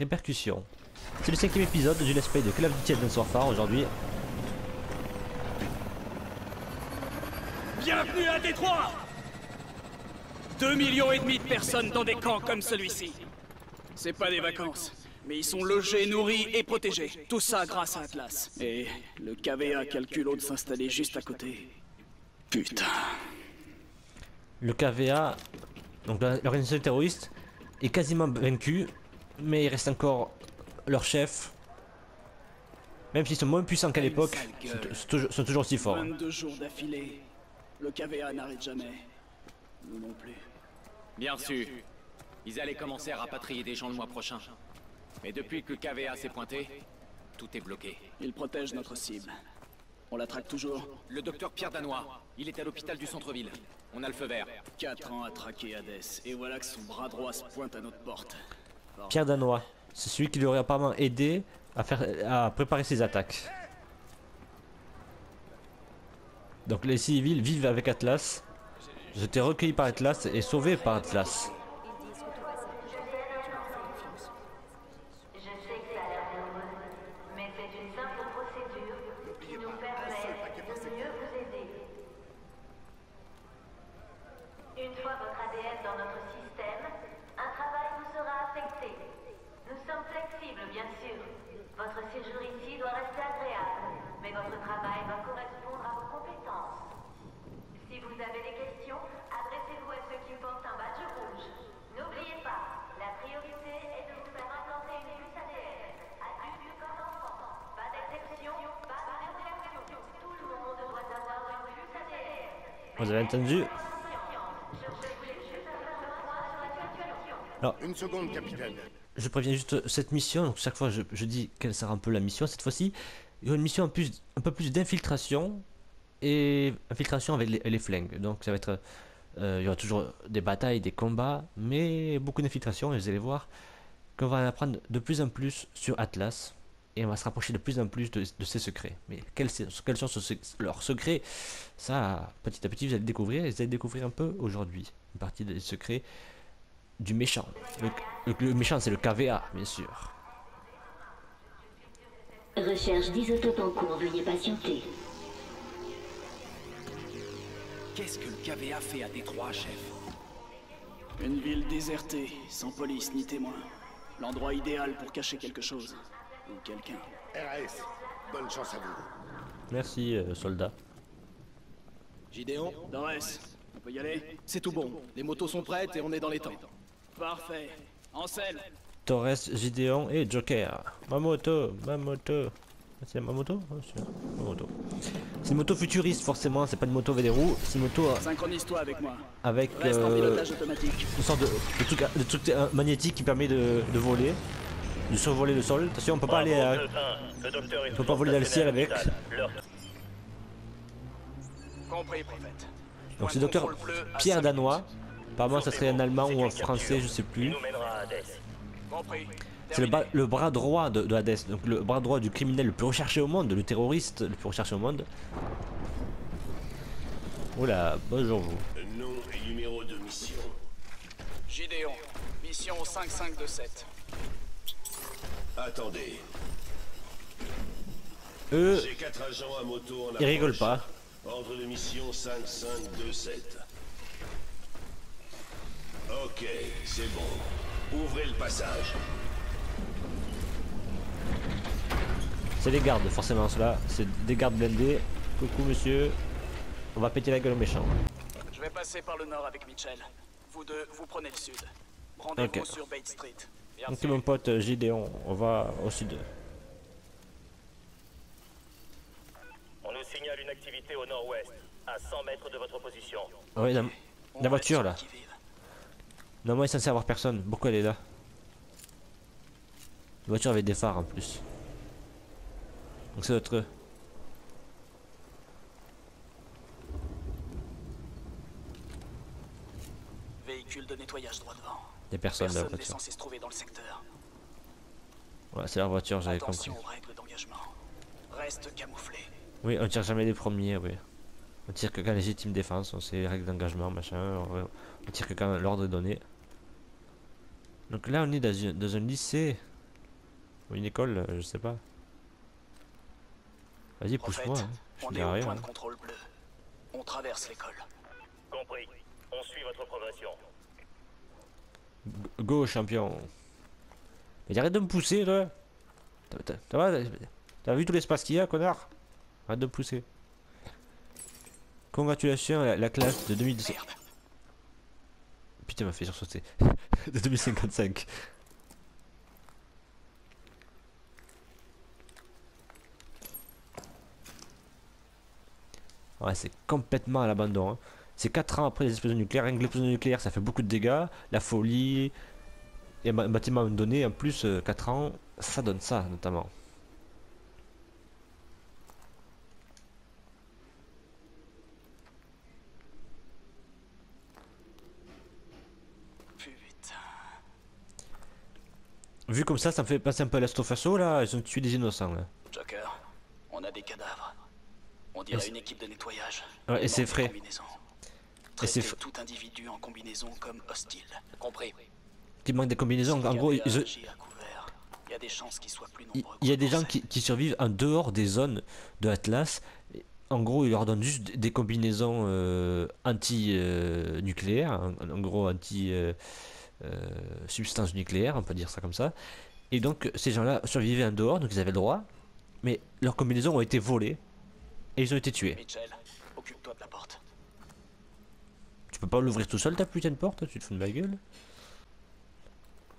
répercussions. C'est le 5e épisode du let's play de Call of Duty Advanced Warfare aujourd'hui. Bienvenue à Détroit! 2,5 millions de personnes dans des camps comme celui-ci. C'est pas des vacances, mais ils sont logés, nourris et protégés. Tout ça grâce à Atlas. Et le KVA calcule de s'installer juste à côté. Putain. Le KVA, donc l'organisation terroriste, est quasiment vaincue, mais il reste encore leur chef. Même s'ils sont moins puissants qu'à l'époque, sont toujours aussi forts. 22 jours d'affilée. Le KVA n'arrête jamais. Nous non plus. Bien sûr. Ils allaient commencer à rapatrier des gens le mois prochain. Mais depuis que le KVA s'est pointé, tout est bloqué. Ils protègent notre cible. On la traque toujours. Le docteur Pierre Danois, il est à l'hôpital du centre-ville. On a le feu vert. 4 ans à traquer Hades, et voilà que son bras droit se pointe à notre porte. Pierre Danois, c'est celui qui lui aurait apparemment aidé à préparer ses attaques. Donc les civils vivent avec Atlas. J'étais recueilli par Atlas et sauvé par Atlas. Une fois votre ADN dans notre système, un travail vous sera affecté. Nous sommes flexibles, bien sûr. Votre séjour ici doit rester agréable, mais votre travail doit correspondre à vos compétences. Si vous avez des questions, adressez-vous à ceux qui portent un badge rouge. N'oubliez pas, la priorité est de vous faire implanter une puce ADN. Adulte comme enfant. Pas d'exception, pas d'interdiction. Tout le monde doit avoir une puce ADN. Vous avez entendu? Alors, une seconde, capitaine. Je préviens juste cette mission, donc chaque fois je dis quelle sera un peu la mission. Cette fois-ci, il y aura une mission un peu plus d'infiltration et infiltration avec les flingues. Donc ça va être, il y aura toujours des batailles, des combats, mais beaucoup d'infiltration. Et vous allez voir qu'on va en apprendre de plus en plus sur Atlas et on va se rapprocher de plus en plus de ses secrets. Mais quels sont leurs secrets? Ça, petit à petit, vous allez découvrir. Et vous allez découvrir un peu aujourd'hui une partie des secrets du méchant. Le méchant, c'est le KVA, bien sûr. Recherche d'isotopes en cours, veuillez patienter. Qu'est-ce que le KVA fait à Détroit, chef? Une ville désertée, sans police ni témoin. L'endroit idéal pour cacher quelque chose. Ou quelqu'un. RAS, bonne chance à vous. Merci, soldat. Gideon, Dorès, on peut y aller? c'est tout bon. Les motos sont prêtes et on est dans les temps. Parfait. Ansel, Torres, Gideon et Joker. Ma moto, ma moto. C'est ma moto? Oh, c'est ma moto. C'est une moto futuriste, forcément. C'est pas une moto avec des roues. C'est une moto synchronise-toi avec moi. avec Reste en pilotage automatique. une sorte de truc magnétique qui permet de voler, de survoler le sol. Attention, on peut pas aller on peut pas voler dans le ciel avec. Compris, prophète. Donc c'est docteur Pierre Danois. Apparemment ça serait un allemand ou un français, je sais plus. Compris. C'est le bras droit de Hades, donc le bras droit du criminel le plus recherché au monde, le terroriste le plus recherché au monde. Oula, bonjour vous. Nom et numéro de mission. Gideon, mission 5527. Attendez. Eux, J'ai 4 agents à moto en approche. ils rigolent pas. Ordre de mission 5527. Ok, c'est bon. Ouvrez le passage. C'est des gardes, forcément, ceux-là. C'est des gardes blindés. Coucou, monsieur. On va péter la gueule au méchant. Je vais passer par le nord avec Mitchell. Vous deux, vous prenez le sud. Rendez-vous Ok. sur Bate Street. Donc, mon pote Gideon, on va au sud. On nous signale une activité au nord-ouest, à 100 mètres de votre position. Ah oui, On la va voiture être là. sur le qui-vive. Normalement, il est censé avoir personne. Pourquoi elle est là? La voiture avec des phares en plus. Donc, c'est notre. Véhicule de nettoyage droit devant. Des personnes dans la Personne n'est voiture. censé se trouver dans le secteur. Ouais, c'est leur voiture, j'avais compris. Attention aux règles d'engagement. Reste camouflé. Oui, on tire jamais les premiers, oui. On tire que quand légitime défense, on sait les règles d'engagement, machin. On tire que quand l'ordre est donné. Donc là, on est dans un lycée. Ou une école, je sais pas. Vas-y, pousse-moi. Hein. Je On suis est au derrière. point Hein. de contrôle bleu. On traverse l'école. Compris. On suit votre progression. Go, champion. Mais arrête de me pousser, là. T'as vu tout l'espace qu'il y a, connard? Arrête de me pousser. Congratulations à la classe de 2017. Putain, m'a fait sursauter. De 2055. Ouais, c'est complètement à l'abandon. Hein. C'est 4 ans après les explosions nucléaires. Rien que l'explosion nucléaire, ça fait beaucoup de dégâts. La folie. Et un bâtiment donné, en plus, 4 ans, ça donne ça, notamment. Putain. Vu comme ça me fait penser un peu à Last of Us, là. Ils ont tué des innocents, là. Joker, on a des cadavres. On dirait une équipe de nettoyage. Ouais, et c'est frais. Combinaison. Et c'est Traiter tout individu en combinaison comme hostile. Compris. Qui manque des combinaisons. En gros, Il y a des chances qu'ils soient plus nombreux. il y a des gens qui survivent en dehors des zones de Atlas. En gros, ils leur donnent juste des combinaisons anti-nucléaires, en gros anti-substances nucléaires, on peut dire ça comme ça. Et donc, ces gens-là survivaient en dehors, donc ils avaient le droit, mais leurs combinaisons ont été volées et ils ont été tués. Mitchell, occupe-toi de la porte. Tu peux pas l'ouvrir tout seul ta putain de porte, tu te fous de ma gueule.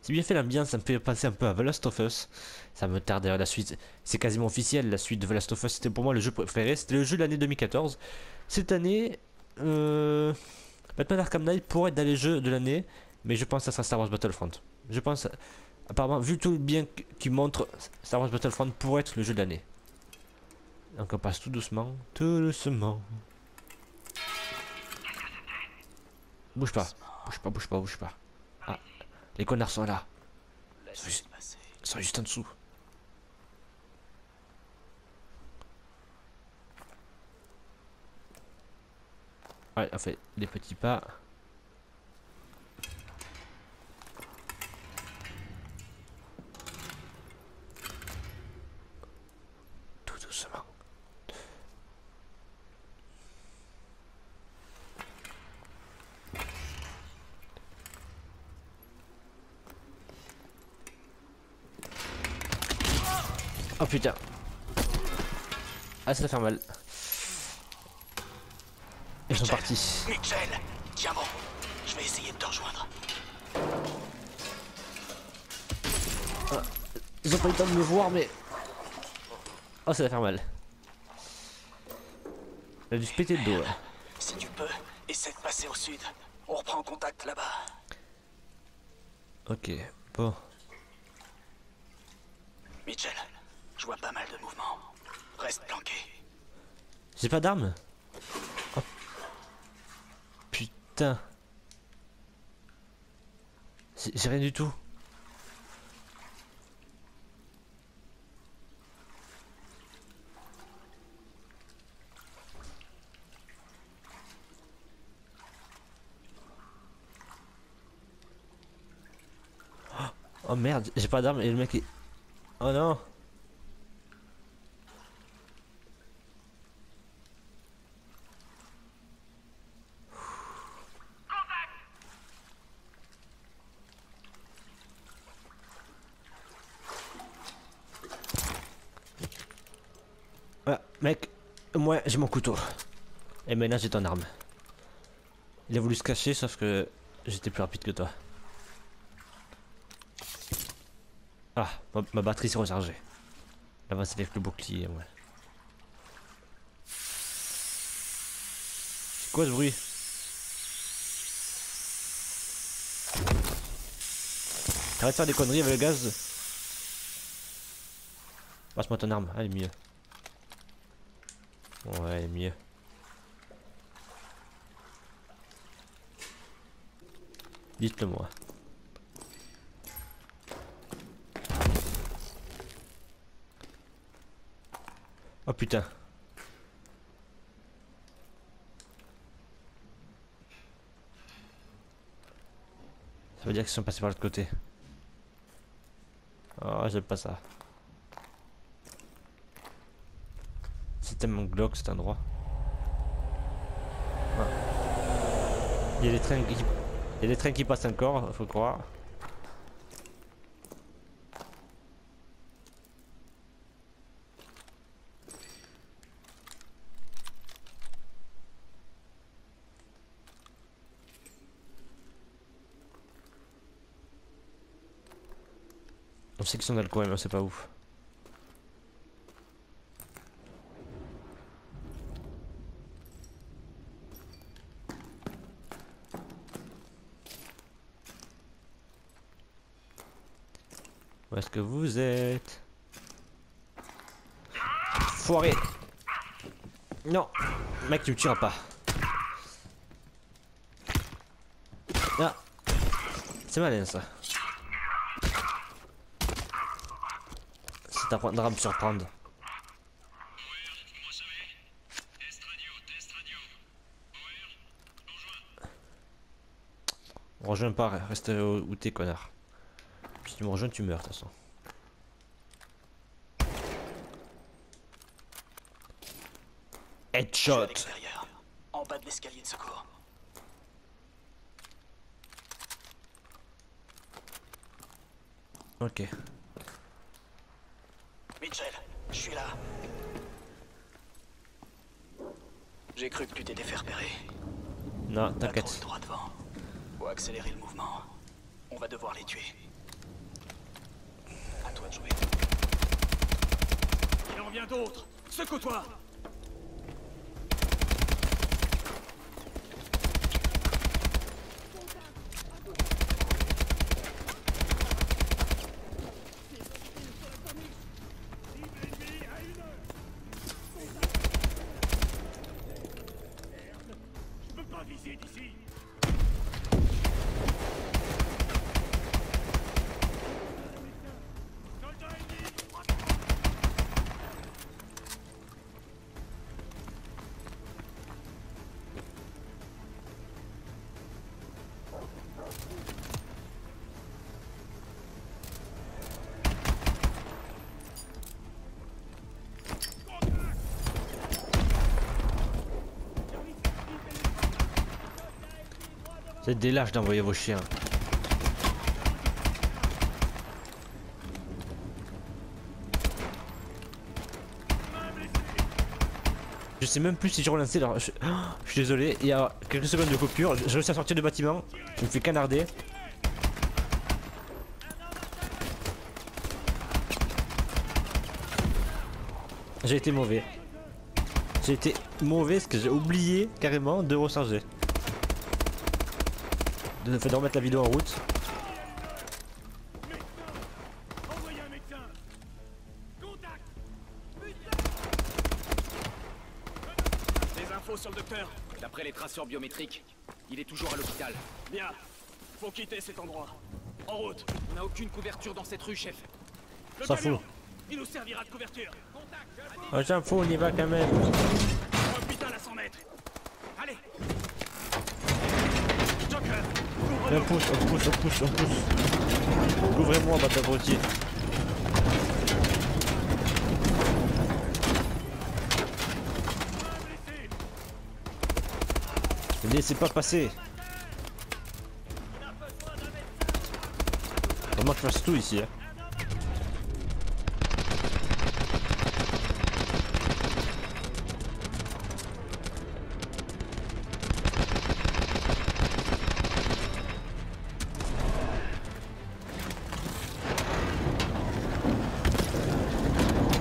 C'est bien fait l'ambiance, ça me fait penser un peu à The Last of Us. Ça me tarde d'ailleurs la suite. C'est quasiment officiel, la suite de The Last of Us. C'était pour moi le jeu préféré. C'était le jeu de l'année 2014. Cette année, Batman Arkham Knight pourrait être dans les jeux de l'année. Mais je pense que ça sera Star Wars Battlefront. Je pense, apparemment, vu tout le bien qu'il montre, Star Wars Battlefront pourrait être le jeu de l'année. Donc on passe tout doucement. Tout doucement. Bouge pas. Bouge pas, bouge pas, bouge pas. Ah. Les connards sont là. Ils sont juste en dessous. Ouais, on fait des petits pas. Tout doucement. Oh putain. Ah, ça va faire mal. Ils sont partis. Mitchell, tiens bon. Je vais essayer de te rejoindre. Ah, ils ont pas eu le temps de me voir, mais... Oh, ça va faire mal. Il a dû se péter le dos, ouais. Si tu peux, essaie de passer au sud. On reprend contact là-bas. Ok, bon. Mitchell, je vois pas mal de mouvements. Reste planqué. J'ai pas d'armes. Oh. Putain. J'ai rien du tout. Oh merde, j'ai pas d'armes et le mec est... Oh non. Voilà, mec, moi j'ai mon couteau. Et maintenant j'ai ton arme. Il a voulu se cacher sauf que j'étais plus rapide que toi. Ah, ma batterie s'est rechargée. Là-bas c'est avec le bouclier, ouais. C'est quoi ce bruit? Arrête de faire des conneries avec le gaz. Passe-moi ton arme, elle est mieux. Ouais, elle est mieux. Dites-le moi. Oh putain. Ça veut dire qu'ils sont passés par l'autre côté. Oh, j'aime pas ça. C'est tellement glauque cet endroit. Ah. Il y a des trains qui passent encore, faut croire. On sait qu'ils sont dans le coin, mais c'est pas ouf. Où est-ce que vous êtes? Foiré! Non! Mec, tu me tueras pas. Ah! C'est malin ça. Ça t'apprendra à me surprendre. Rejoins pas, reste où t'es, connard. Si tu me rejoins, tu meurs de toute façon. Headshot. En bas de l'escalier de secours. Ok. Mitchell, je suis là. J'ai cru que tu t'étais fait repérer. Non, T'as trop t'inquiète. le droit devant. Faut accélérer le mouvement. On va devoir les tuer. À toi de jouer. Il en vient d'autres. Secoue-toi. C'est des lâches d'envoyer vos chiens. Je sais même plus si j'ai relancé. Alors, je suis désolé, il y a quelques secondes de coupure. J'ai réussi à sortir du bâtiment. Je me fais canarder. J'ai été mauvais. J'ai été mauvais parce que j'ai oublié carrément de recharger. De remettre la vidéo en route. Des infos sur le docteur. D'après les traceurs biométriques, il est toujours à l'hôpital. Bien. Faut quitter cet endroit. En route. On n'a aucune couverture dans cette rue, chef. Le S'en camion. fout. Il nous servira de couverture. Oh, j'en fous, on y va quand même. Hôpital à 100 mètres. Allez. Joker. On pousse, on pousse, on pousse, on pousse. Couvrez-moi, bâtard routier. Ne laissez pas passer. Vraiment que je fasse tout ici. Hein.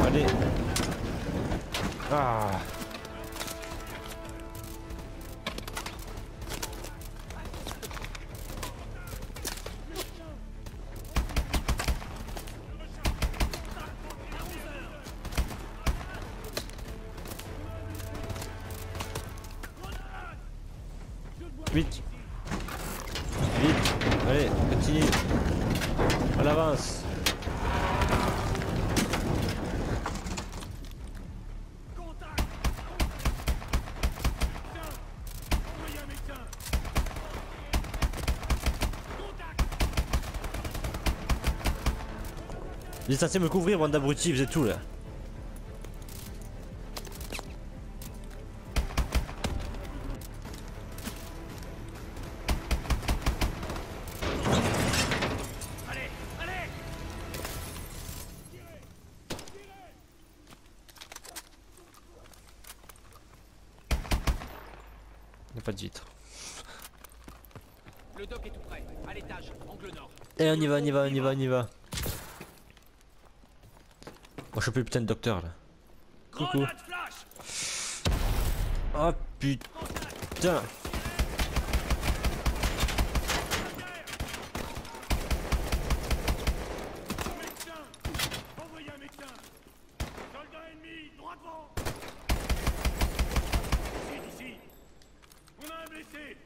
Allez. Ah. Vite. Vite. Allez, continue. On avance. Vous êtes censé me couvrir, bande d'abrutis, vous êtes tout là. a pas de vitre. Le dock est tout près, à l'étage, angle nord. Et on y va, on y va, on y va, on y va. Moi je suis plus le putain de docteur là. Coucou. Grenade flash. Oh putain. Envoyez un médecin. Soldat ennemi, droit devant. Ici. On a un blessé.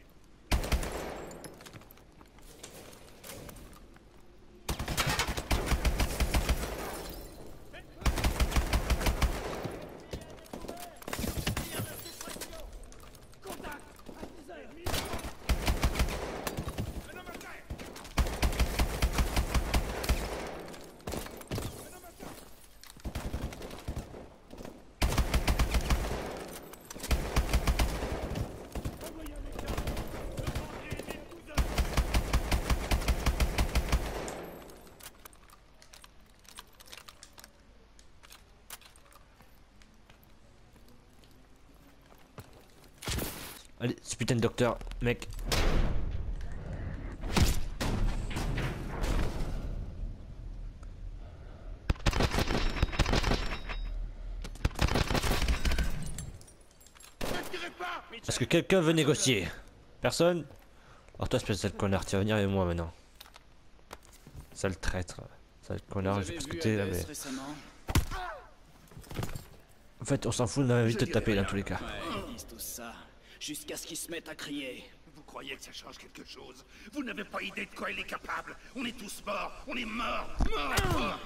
Allez, ce putain de docteur, mec. Est-ce que quelqu'un veut négocier? Personne? Alors toi, espèce de connard, tu vas venir avec moi maintenant. Sale traître. Sale connard, je sais pas ce que t'es là, mais... En fait, on s'en fout, on a envie de te taper dans tous les cas. Ouais, ils disent tout ça. Jusqu'à ce qu'ils se mettent à crier. Vous croyez que ça change quelque chose? Vous n'avez pas idée de quoi il est capable. On est tous morts. On est morts. Morts.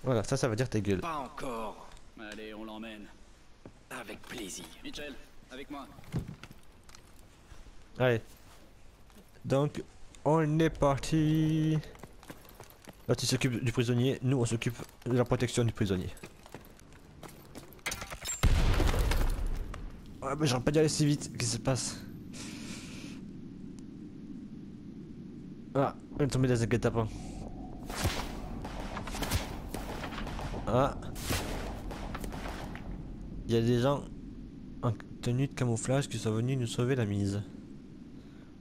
Voilà, ça veut dire ta gueule. Pas encore. Allez, on l'emmène. Avec plaisir. Mitchell, avec moi. Allez. Donc, on est parti. Là, tu s'occupes du prisonnier. Nous, on s'occupe de la protection du prisonnier. Ouais, mais j'aurais pas dû aller si vite. Qu'est-ce qui se passe? Ah, on est tombé dans un guet-apens. Ah. Il y a des gens en tenue de camouflage qui sont venus nous sauver la mise.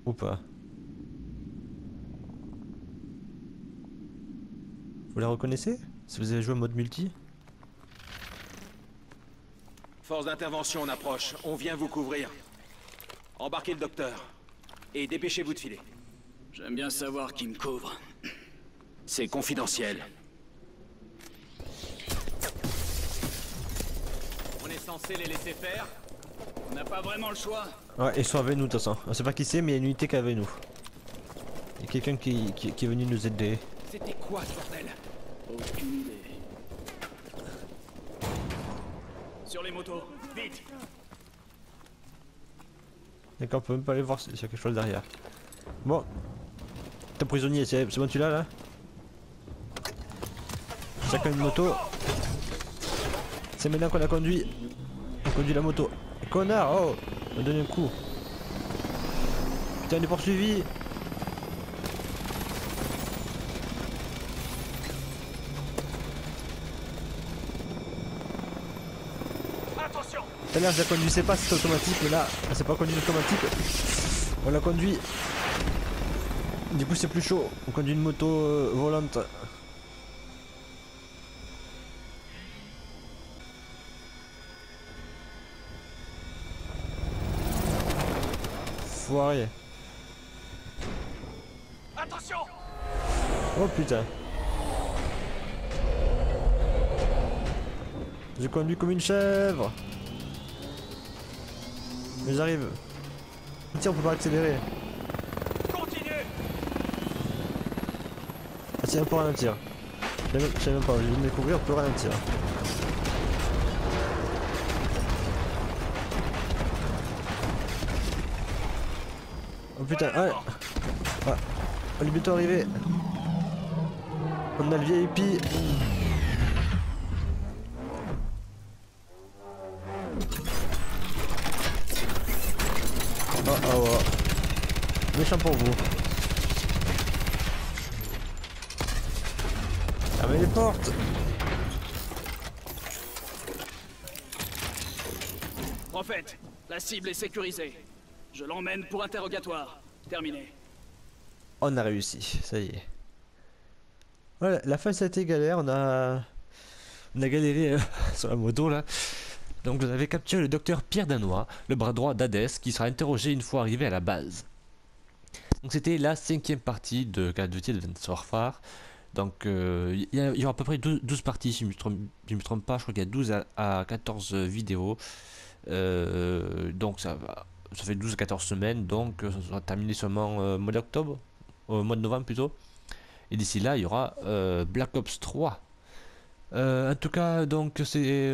Ou pas? Vous la reconnaissez? Si vous avez joué au mode multi? Force d'intervention, on approche. On vient vous couvrir. Embarquez le docteur. Et dépêchez-vous de filer. J'aime bien savoir qui me couvre. C'est confidentiel. On est censé les laisser faire? On n'a pas vraiment le choix. Ouais, ils sont avec nous de toute façon. On sait pas qui c'est, mais il y a une unité qui est avec nous. Il y a quelqu'un qui est venu nous aider. C'était quoi ce bordel? Aucune idée. Sur les motos, vite! D'accord, on peut même pas aller voir s'il y a quelque chose derrière. Bon. T'es prisonnier, c'est bon tu l'as là? Chacun une moto. C'est maintenant qu'on a conduit. On conduit la moto. Connard, oh! On m'a donné un coup. Putain, on est poursuivi. Tout à l'heure je la conduisais pas, c'était automatique, mais là c'est pas conduit automatique. On la conduit. Du coup c'est plus chaud. On conduit une moto volante. Foiré. Attention! Oh putain. Je conduis comme une chèvre. Mais j'arrive. Tiens, on peut pas accélérer. Continuez! Ah tiens, on peut ralentir. Je sais même pas, je viens de découvrir, on peut ralentir. Oh putain, ah, on est bientôt arrivé. On a le VIP. Oh. Méchant pour vous. Fermez les portes. Prophète, la cible est sécurisée. Je l'emmène pour interrogatoire. Terminé. On a réussi, ça y est. Voilà, la fin ça a été galère, on a galéré sur la moto là. Donc vous avez capturé le docteur Pierre Danois, le bras droit d'Hadès, qui sera interrogé une fois arrivé à la base. Donc c'était la 5e partie de Call of Duty Advanced Warfare. Donc il y aura à peu près 12 parties, si je ne me trompe pas, je crois qu'il y a 12 à 14 vidéos. Donc ça fait 12 à 14 semaines, donc ça sera terminé seulement au mois d'octobre, au mois de novembre plutôt. Et d'ici là, il y aura Black Ops 3. En tout cas, donc c'est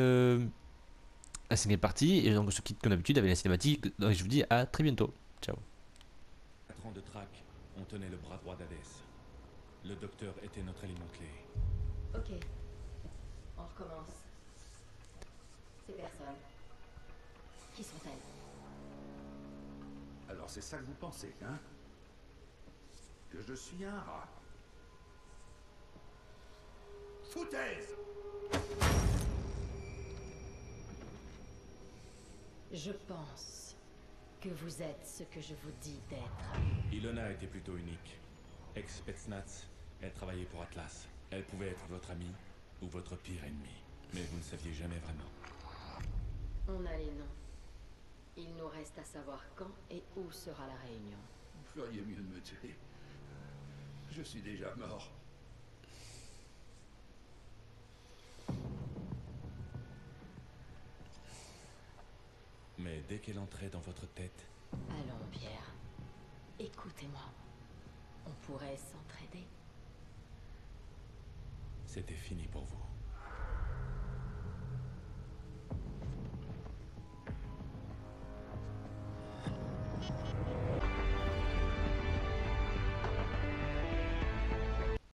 la 5e partie, et donc on se quitte comme d'habitude avec la cinématique. Donc je vous dis à très bientôt. Ciao. 4 ans de track, on tenait le bras droit d'Hadès. Le docteur était notre élément clé. Ok. On recommence. Ces personnes. Qui sont-elles? Alors c'est ça que vous pensez, hein? Que je suis un rat. Foutaise! Je pense que vous êtes ce que je vous dis d'être. Ilona était plutôt unique. Ex-Spetsnaz, elle travaillait pour Atlas. Elle pouvait être votre amie ou votre pire ennemi. Mais vous ne saviez jamais vraiment. On a les noms. Il nous reste à savoir quand et où sera la réunion. Vous feriez mieux de me tuer. Je suis déjà mort. Mais dès qu'elle entrait dans votre tête... Allons, Pierre. Écoutez-moi. On pourrait s'entraider. C'était fini pour vous.